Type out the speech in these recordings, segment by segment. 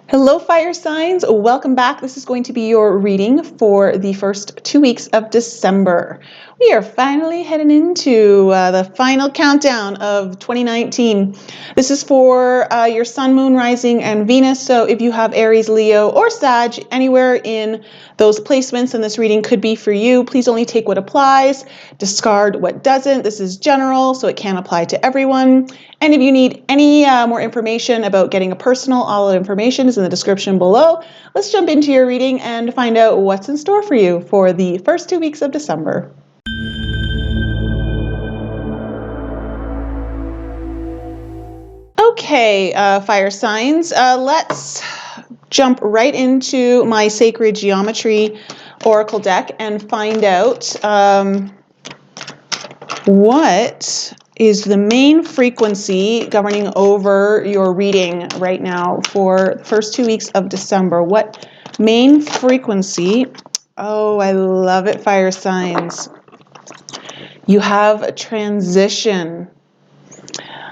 Hello, fire signs. Welcome back. This is going to be your reading for the first 2 weeks of December. We are finally heading into the final countdown of 2019. This is for your sun, moon, rising, and Venus. So if you have Aries, Leo, or Sag, anywhere in those placements, and this reading could be for you. Please only take what applies, discard what doesn't. This is general, so it can apply to everyone. And if you need any more information about getting a personal, all the information is in the description below. Let's jump into your reading and find out what's in store for you for the first 2 weeks of December. Okay, fire signs, let's jump right into my Sacred Geometry Oracle deck and find out what is the main frequency governing over your reading right now for the first 2 weeks of December. What main frequency? Oh, I love it, fire signs. You have a transition.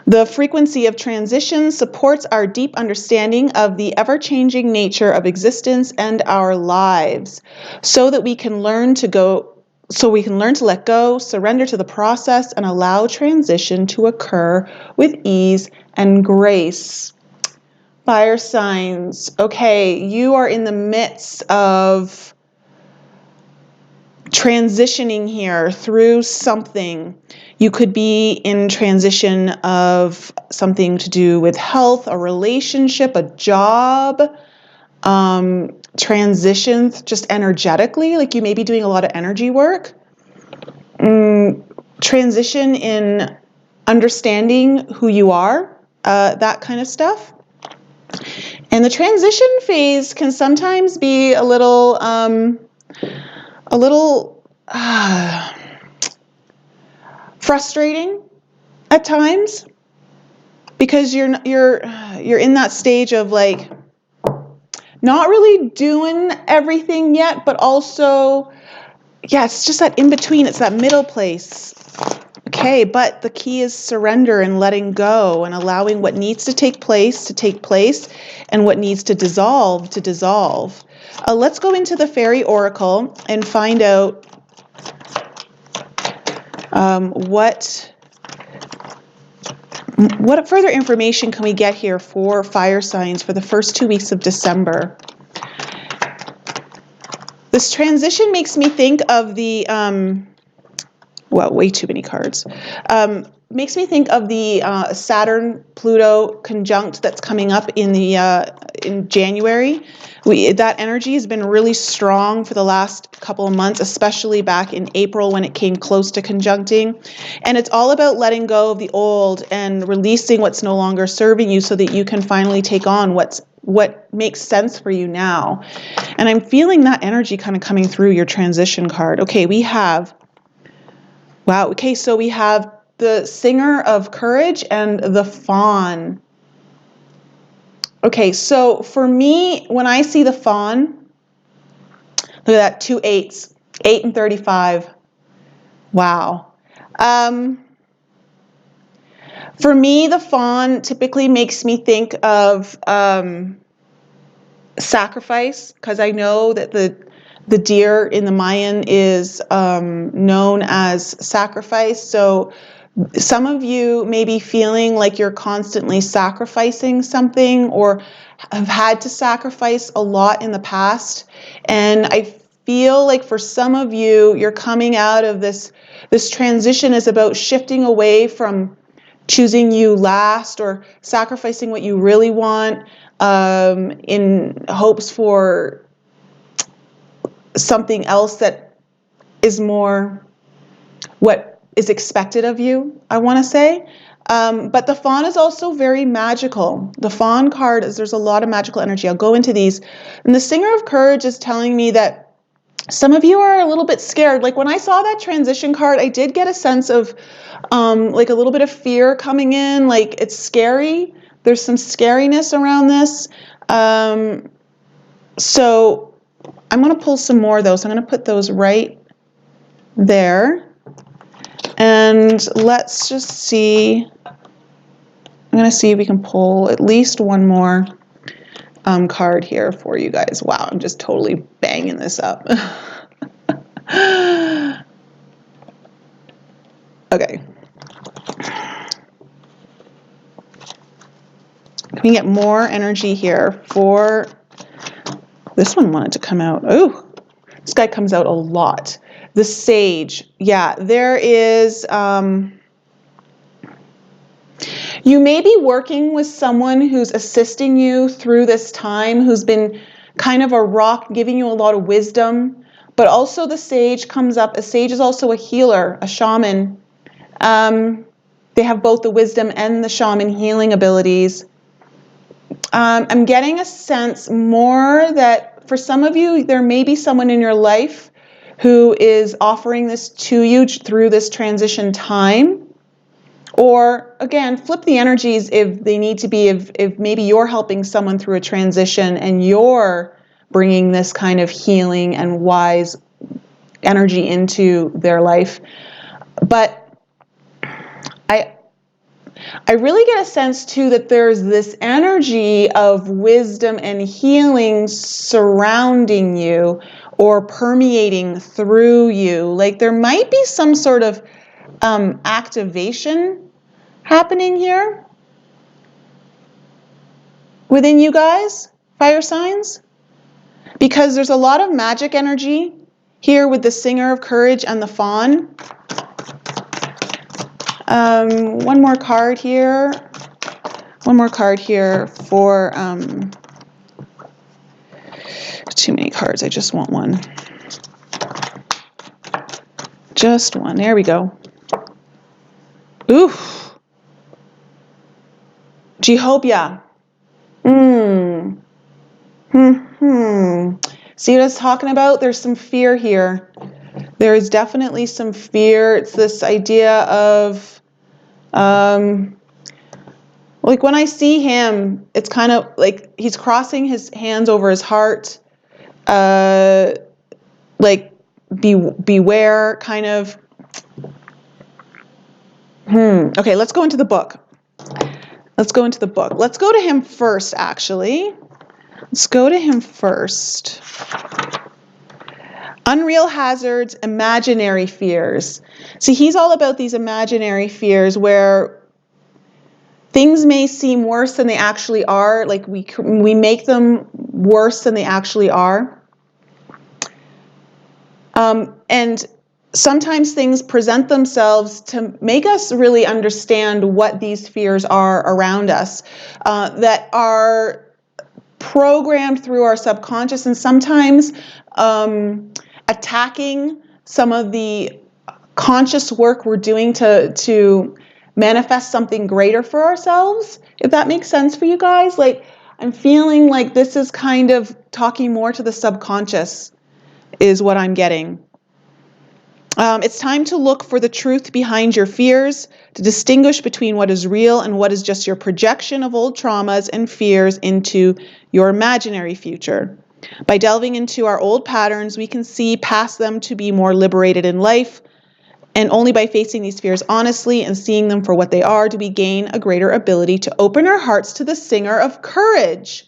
The frequency of transition supports our deep understanding of the ever-changing nature of existence and our lives, so we can learn to let go, surrender to the process, and allow transition to occur with ease and grace. Fire signs. Okay, you are in the midst of transitioning here through something. You could be in transition of something to do with health, a relationship, a job, transitions just energetically, like you may be doing a lot of energy work. Transition in understanding who you are, that kind of stuff. And the transition phase can sometimes be a little frustrating at times, because you're in that stage of like not really doing everything yet, but also, yeah, it's just that in between, it's that middle place. Okay, but the key is surrender and letting go and allowing what needs to take place, and what needs to dissolve, to dissolve. Let's go into the Fairy Oracle and find out what further information can we get here for fire signs for the first 2 weeks of December. This transition makes me think of the, well, way too many cards. Makes me think of the Saturn-Pluto conjunct that's coming up in January. That energy has been really strong for the last couple of months, especially back in April when it came close to conjuncting. And it's all about letting go of the old and releasing what's no longer serving you so that you can finally take on what makes sense for you now. And I'm feeling that energy kind of coming through your transition card. Okay, we have, wow, okay, so we have the Singer of Courage and the Fawn. Okay, so for me, when I see the Fawn, look at that, 2 8s, 8 and 35. Wow. For me, the Fawn typically makes me think of sacrifice, because I know that the deer in the Mayan is known as sacrifice. So some of you may be feeling like you're constantly sacrificing something or have had to sacrifice a lot in the past. And I feel like for some of you, you're coming out of this transition is about shifting away from choosing you last or sacrificing what you really want in hopes for something else that is more what is expected of you, I want to say. But the Fawn is also very magical. The Fawn card there's a lot of magical energy. I'll go into these. And the Singer of Courage is telling me that some of you are a little bit scared. Like when I saw that transition card, I did get a sense of like a little bit of fear coming in. Like it's scary. There's some scariness around this. So I'm going to pull some more of those. I'm going to put those right there. And let's just see. I'm going to see if we can pull at least one more. card here for you guys. Wow, I'm just totally banging this up. Okay. Can we get more energy here for this one? Wanted to come out. Oh, this guy comes out a lot. The Sage. Yeah, there is, you may be working with someone who's assisting you through this time, who's been kind of a rock, giving you a lot of wisdom. But also the Sage comes up. A Sage is also a healer, a shaman. They have both the wisdom and the shaman healing abilities. I'm getting a sense more that for some of you, there may be someone in your life who is offering this to you through this transition time. Or again, flip the energies if they need to be, if maybe you're helping someone through a transition and you're bringing this kind of healing and wise energy into their life. But I really get a sense too that there's this energy of wisdom and healing surrounding you or permeating through you. Like there might be some sort of activation happening here within you guys, fire signs, because there's a lot of magic energy here with the Singer of Courage and the Fawn. One more card here. One more card here for, too many cards, I just want one. Just one, there we go. Oof. Jehovah. See what I was talking about? There's some fear here. There is definitely some fear. It's this idea of, like when I see him, it's kind of like he's crossing his hands over his heart, like beware, kind of. Okay, let's go into the book. Let's go into the book. Let's go to him first, actually. Let's go to him first. Unreal hazards, imaginary fears. See, he's all about these imaginary fears where things may seem worse than they actually are. Like we make them worse than they actually are. And sometimes things present themselves to make us really understand what these fears are around us, that are programmed through our subconscious and sometimes attacking some of the conscious work we're doing to manifest something greater for ourselves, if that makes sense for you guys. Like, I'm feeling like this is kind of talking more to the subconscious is what I'm getting. It's time to look for the truth behind your fears, to distinguish between what is real and what is just your projection of old traumas and fears into your imaginary future. By delving into our old patterns, we can see past them to be more liberated in life. And only by facing these fears honestly and seeing them for what they are do we gain a greater ability to open our hearts to the Singer of Courage.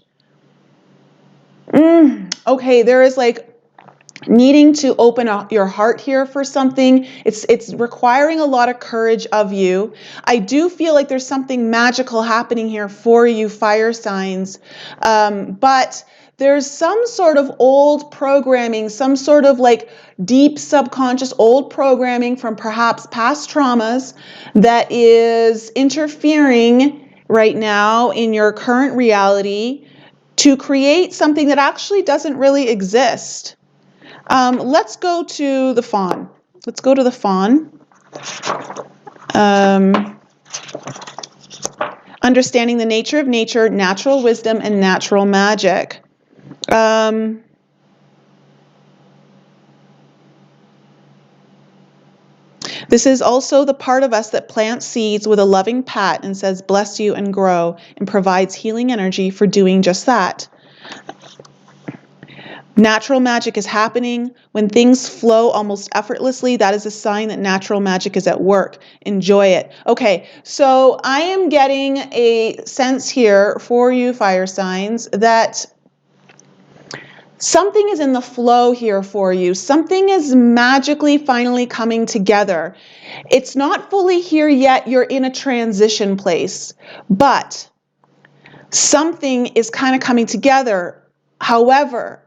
Okay, there is like needing to open up your heart here for something. It's requiring a lot of courage of you. I do feel like there's something magical happening here for you, fire signs. But there's some sort of old programming, some sort of like deep subconscious old programming from perhaps past traumas that is interfering right now in your current reality to create something that actually doesn't really exist. Let's go to the Fawn. Let's go to the Fawn. Understanding the nature of nature, natural wisdom, and natural magic. This is also the part of us that plants seeds with a loving pat and says, bless you and grow, and provides healing energy for doing just that. Natural magic is happening. When things flow almost effortlessly, that is a sign that natural magic is at work. Enjoy it. Okay, so I am getting a sense here for you, fire signs, that something is in the flow here for you. Something is magically finally coming together. It's not fully here yet. You're in a transition place, but something is kind of coming together. However,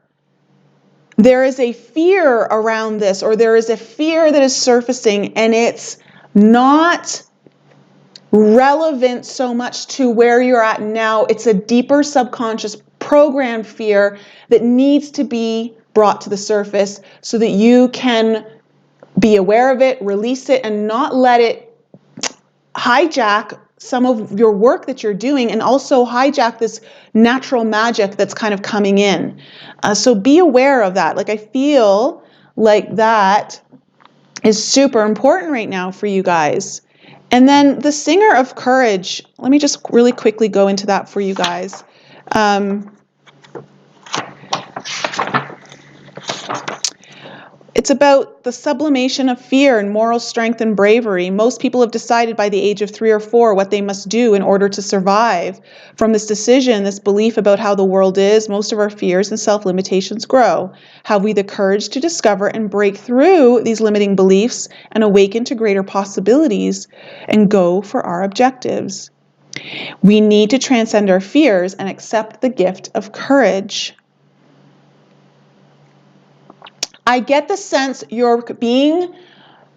there is a fear around this, or there is a fear that is surfacing, and it's not relevant so much to where you're at now. It's a deeper subconscious programmed fear that needs to be brought to the surface so that you can be aware of it, release it, and not let it hijack some of your work that you're doing, and also hijack this natural magic that's kind of coming in. So be aware of that. Like, I feel like that is super important right now for you guys. And then the Singer of Courage, let me just really quickly go into that for you guys. It's about the sublimation of fear and moral strength and bravery. Most people have decided by the age of 3 or 4 what they must do in order to survive. From this decision, this belief about how the world is, most of our fears and self-limitations grow. Have we the courage to discover and break through these limiting beliefs and awaken to greater possibilities and go for our objectives? We need to transcend our fears and accept the gift of courage. I get the sense you're being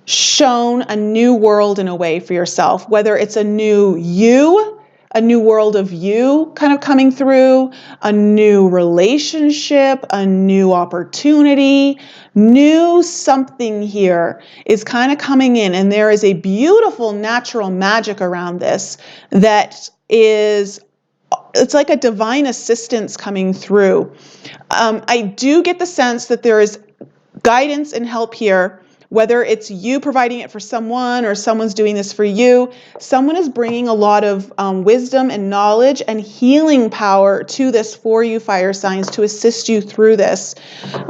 shown a new world in a way for yourself, whether it's a new you, a new world of you kind of coming through, a new relationship, a new opportunity, new something here is kind of coming in. And there is a beautiful natural magic around this that is, it's like a divine assistance coming through. I do get the sense that there is guidance and help here, whether it's you providing it for someone or someone's doing this for you. Someone is bringing a lot of wisdom and knowledge and healing power to this for you, fire signs, to assist you through this.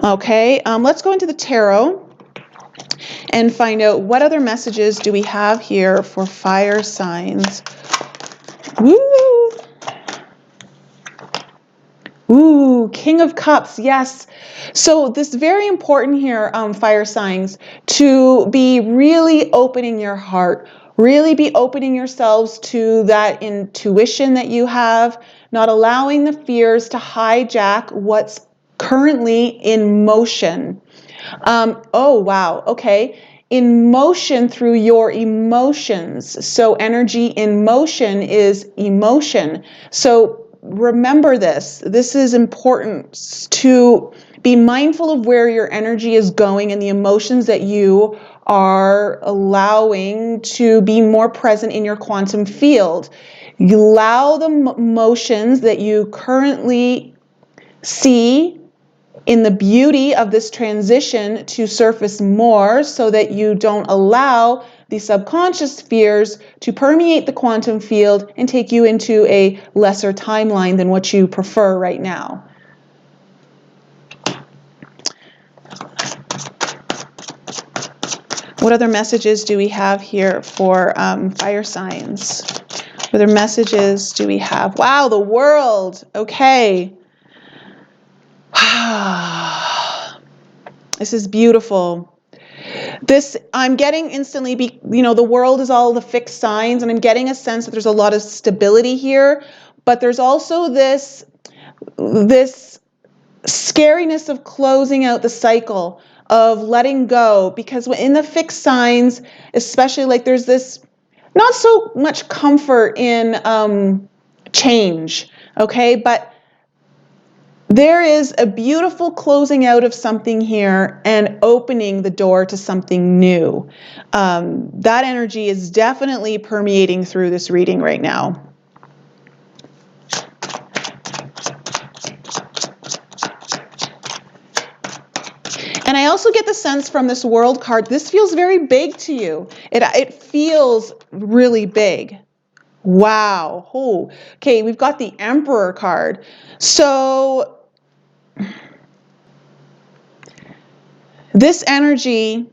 Okay, let's go into the tarot and find out what other messages do we have here for fire signs. Woo! Ooh, King of Cups, yes. So this is very important here, fire signs, to be really opening your heart, really be opening yourselves to that intuition that you have, not allowing the fears to hijack what's currently in motion. Oh, wow, okay. In motion through your emotions. So energy in motion is emotion. So remember this. This is important to be mindful of where your energy is going and the emotions that you are allowing to be more present in your quantum field. You allow the emotions that you currently see in the beauty of this transition to surface more, so that you don't allow the subconscious fears to permeate the quantum field and take you into a lesser timeline than what you prefer right now. What other messages do we have here for fire signs? What other messages do we have? Wow, the World. Okay. This is beautiful. This, I'm getting instantly, the World is all the fixed signs, and I'm getting a sense that there's a lot of stability here, but there's also this scariness of closing out the cycle, of letting go, because in the fixed signs, especially, like, there's this not so much comfort in change, okay, but there is a beautiful closing out of something here and opening the door to something new. That energy is definitely permeating through this reading right now. And I also get the sense from this World card, this feels very big to you. It feels really big. Wow. Oh, okay, we've got the Emperor card. So This energy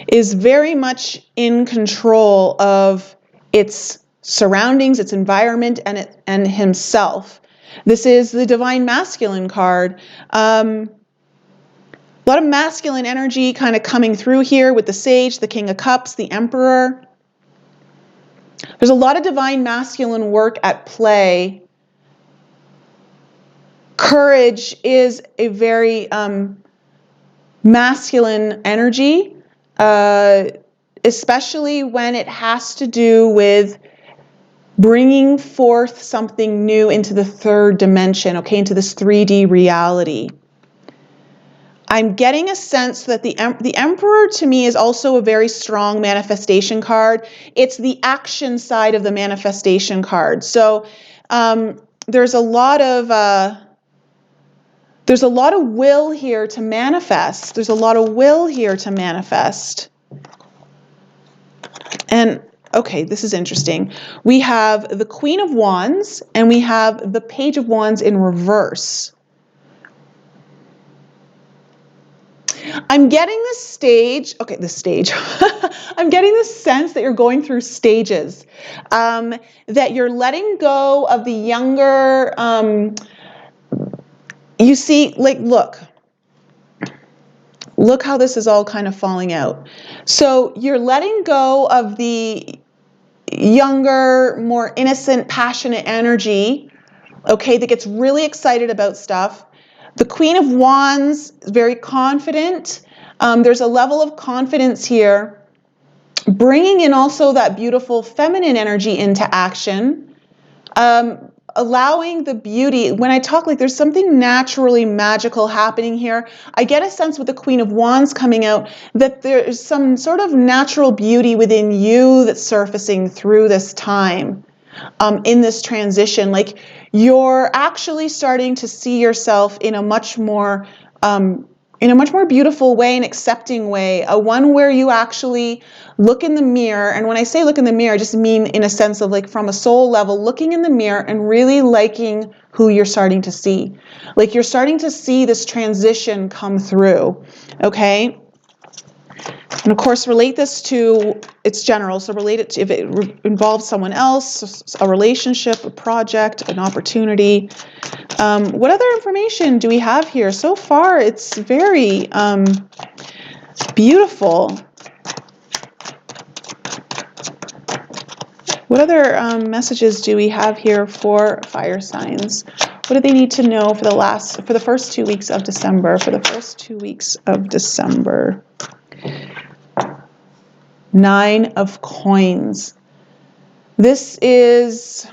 is very much in control of its surroundings, its environment, and himself. This is the Divine Masculine card. A lot of masculine energy kind of coming through here with the Sage, the King of Cups, the Emperor. There's a lot of Divine Masculine work at play. Courage is a very masculine energy, especially when it has to do with bringing forth something new into the third dimension, okay, into this 3D reality. I'm getting a sense that the Emperor to me is also a very strong manifestation card. It's the action side of the manifestation card. So there's a lot of will here to manifest. There's a lot of will here to manifest. And okay, this is interesting. We have the Queen of Wands and we have the Page of Wands in reverse. I'm getting this stage, okay, this stage. I'm getting this sense that you're going through stages, that you're letting go of the younger, you see, like, look how this is all kind of falling out. So you're letting go of the younger, more innocent, passionate energy, okay, that gets really excited about stuff. The Queen of Wands is very confident. There's a level of confidence here, bringing in also that beautiful feminine energy into action, allowing the beauty. When I talk, like, there's something naturally magical happening here. I get a sense with the Queen of Wands coming out that there's some sort of natural beauty within you that's surfacing through this time. In this transition, like you're actually starting to see yourself in a much more beautiful way, an accepting way, a one where you actually look in the mirror. And when I say look in the mirror, I just mean in a sense of like from a soul level, looking in the mirror and really liking who you're starting to see. Like you're starting to see this transition come through, okay? And of course, relate this to, it's general, so relate it to if it involves someone else, a relationship, a project, an opportunity. What other information do we have here? So far, it's very beautiful. What other messages do we have here for fire signs? What do they need to know for the first 2 weeks of December? For the first 2 weeks of December. 9 of Coins. This is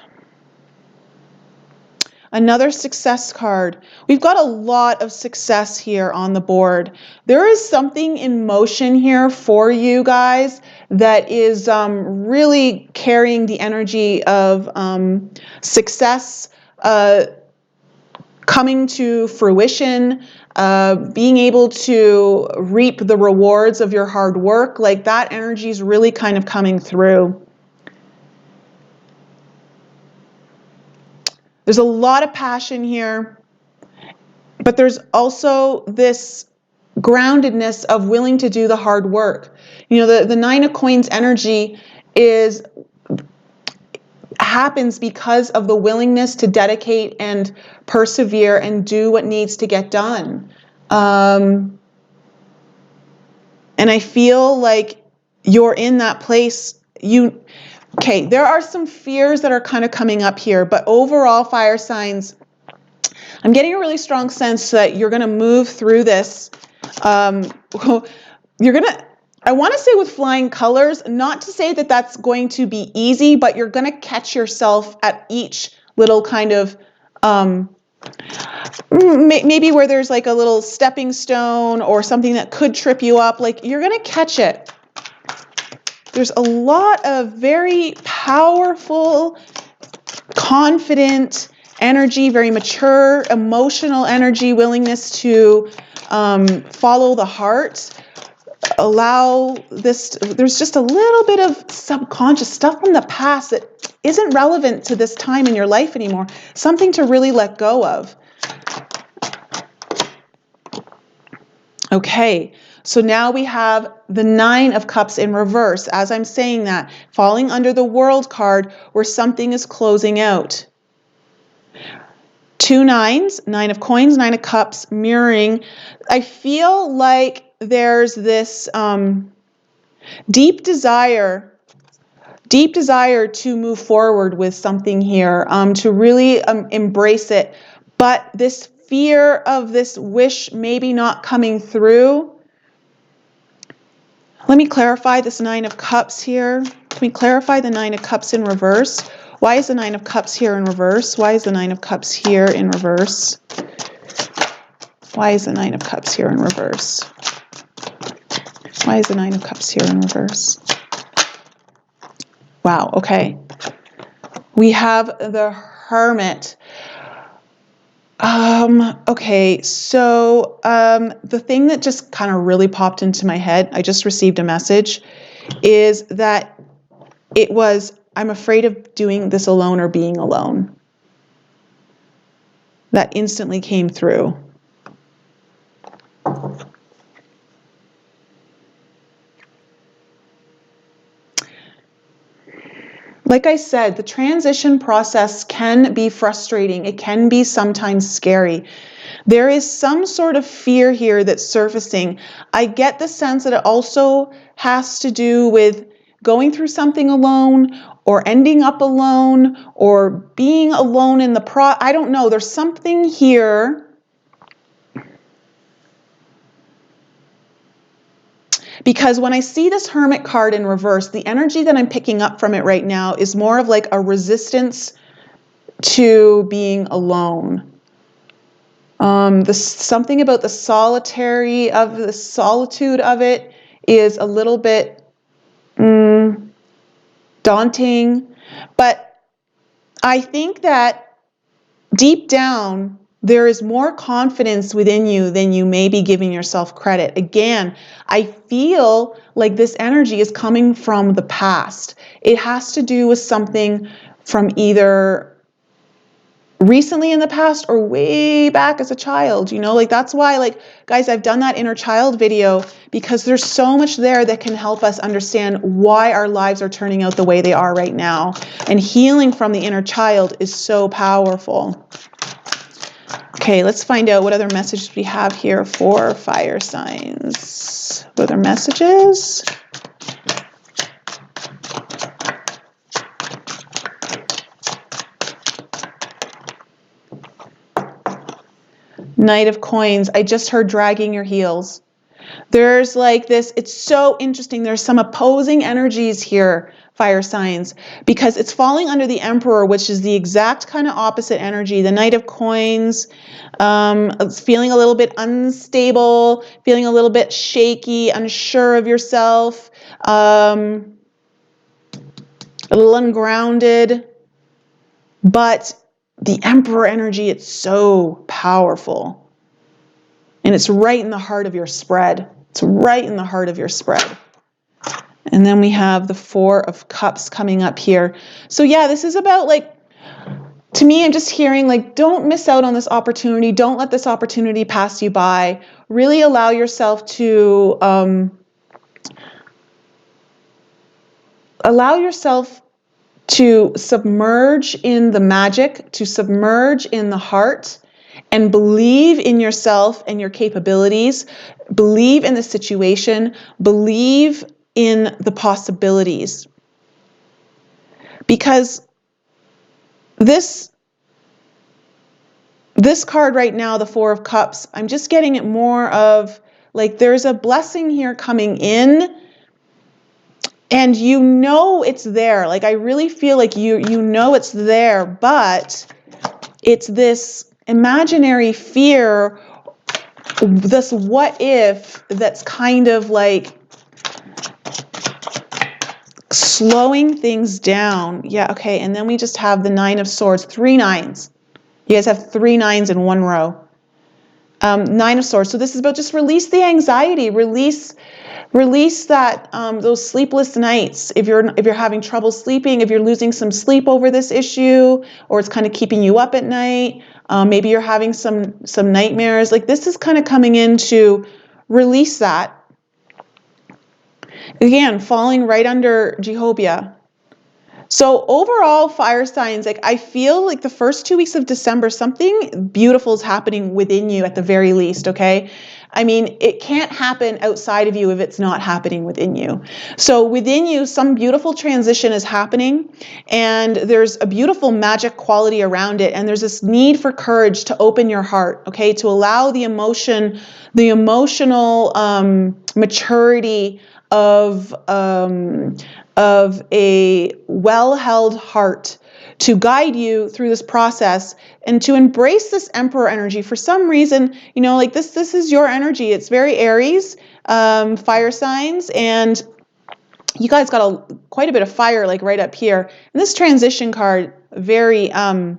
another success card. We've got a lot of success here on the board. There is something in motion here for you guys that is really carrying the energy of success, coming to fruition, being able to reap the rewards of your hard work. Like that energy is really kind of coming through. There's a lot of passion here, but there's also this groundedness of willing to do the hard work. You know, the 9 of Coins energy happens because of the willingness to dedicate and persevere and do what needs to get done. And I feel like you're in that place. Okay, there are some fears that are kind of coming up here, but overall, fire signs, I'm getting a really strong sense that you're going to move through this. I want to say with flying colors, not to say that that's going to be easy, but you're going to catch yourself at each little kind of, maybe where there's like a little stepping stone or something that could trip you up, like you're going to catch it. There's a lot of very powerful, confident energy, very mature, emotional energy, willingness to follow the heart. Allow this, there's just a little bit of subconscious stuff from the past that isn't relevant to this time in your life anymore. Something to really let go of. Okay, so now we have the Nine of Cups in reverse. As I'm saying that, falling under the World card where something is closing out. Two nines, Nine of Coins, Nine of Cups, mirroring. I feel like there's this deep desire to move forward with something here, to really embrace it. But this fear of this wish maybe not coming through. Let me clarify this Nine of Cups here. Can we clarify the Nine of Cups in reverse? Why is the Nine of Cups here in reverse? Why is the Nine of Cups here in reverse? Why is the Nine of Cups here in reverse? Why is the Nine of Cups here in reverse? Wow, okay. We have the Hermit. Okay, so the thing that just kind of really popped into my head, I just received a message, is that it was, I'm afraid of doing this alone or being alone. That instantly came through. Like I said, the transition process can be frustrating. It can be sometimes scary. There is some sort of fear here that's surfacing. I get the sense that it also has to do with going through something alone or ending up alone or being alone in the I don't know. There's something here. Because when I see this Hermit card in reverse, the energy that I'm picking up from it right now is more of like a resistance to being alone. Something about the solitude of it is a little bit daunting. But I think that deep down, there is more confidence within you than you may be giving yourself credit. Again, I feel like this energy is coming from the past. It has to do with something from either recently in the past or way back as a child, you know, like that's why, like, guys, I've done that inner child video because there's so much there that can help us understand why our lives are turning out the way they are right now. And healing from the inner child is so powerful. Okay, let's find out what other messages we have here for fire signs. What other messages? Knight of Coins. I just heard dragging your heels. There's like this, it's so interesting. There's some opposing energies here, fire signs, because it's falling under the Emperor, which is the exact kind of opposite energy. The Knight of Coins, it's feeling a little bit unstable, feeling a little bit shaky, unsure of yourself, a little ungrounded. But the Emperor energy, it's so powerful. And it's right in the heart of your spread. It's right in the heart of your spread. And then we have the Four of Cups coming up here. So yeah, this is about, like, to me, I'm just hearing, like, don't miss out on this opportunity. Don't let this opportunity pass you by. Really allow yourself to submerge in the magic, to submerge in the heart, and believe in yourself and your capabilities. Believe in the situation. Believe in the possibilities. Because this card right now, the Four of Cups, I'm just getting it more of, like, there's a blessing here coming in. And you know it's there. Like, I really feel like you know it's there, but it's this imaginary fear, this what if, that's kind of like slowing things down. Yeah, okay. And then we just have the Nine of Swords, 3 nines. You guys have 3 nines in one row. Nine of Swords. So this is about just release the anxiety, release that those sleepless nights. If you're having trouble sleeping, if you're losing some sleep over this issue, or it's kind of keeping you up at night, maybe you're having some nightmares. Like, this is kind of coming in to release that. Again, falling right under Jehovah. So overall, fire signs, like I feel like the first 2 weeks of December, something beautiful is happening within you at the very least, okay? I mean, it can't happen outside of you if it's not happening within you. So within you, some beautiful transition is happening, and there's a beautiful magic quality around it, and there's this need for courage to open your heart, okay? To allow the emotional maturity of a well-held heart to guide you through this process and to embrace this Emperor energy. For some reason, you know, like this is your energy. It's very Aries, fire signs, and you guys got quite a bit of fire like right up here. And this transition card, very a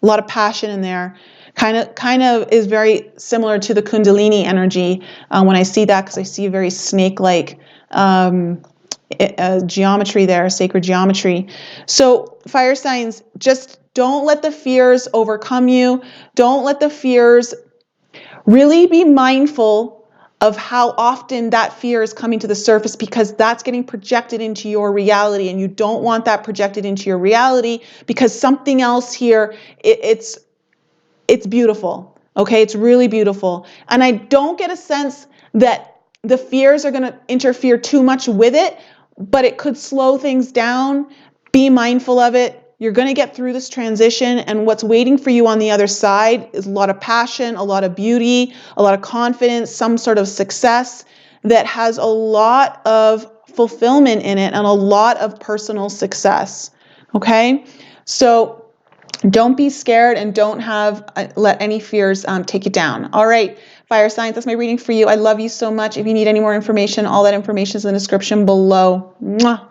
lot of passion in there. Kind of is very similar to the Kundalini energy when I see that, because I see very snake-like geometry there, sacred geometry. So fire signs, just don't let the fears overcome you. Don't let the fears. Really be mindful of how often that fear is coming to the surface, because that's getting projected into your reality, and you don't want that projected into your reality, because something else here, it's beautiful. Okay, it's really beautiful. And I don't get a sense that the fears are going to interfere too much with it, but it could slow things down. Be mindful of it. You're going to get through this transition, and what's waiting for you on the other side is a lot of passion, a lot of beauty, a lot of confidence, some sort of success that has a lot of fulfillment in it and a lot of personal success. Okay? So don't be scared, and don't let any fears take you down. All right, fire signs, that's my reading for you. I love you so much. If you need any more information, all that information is in the description below. Mwah.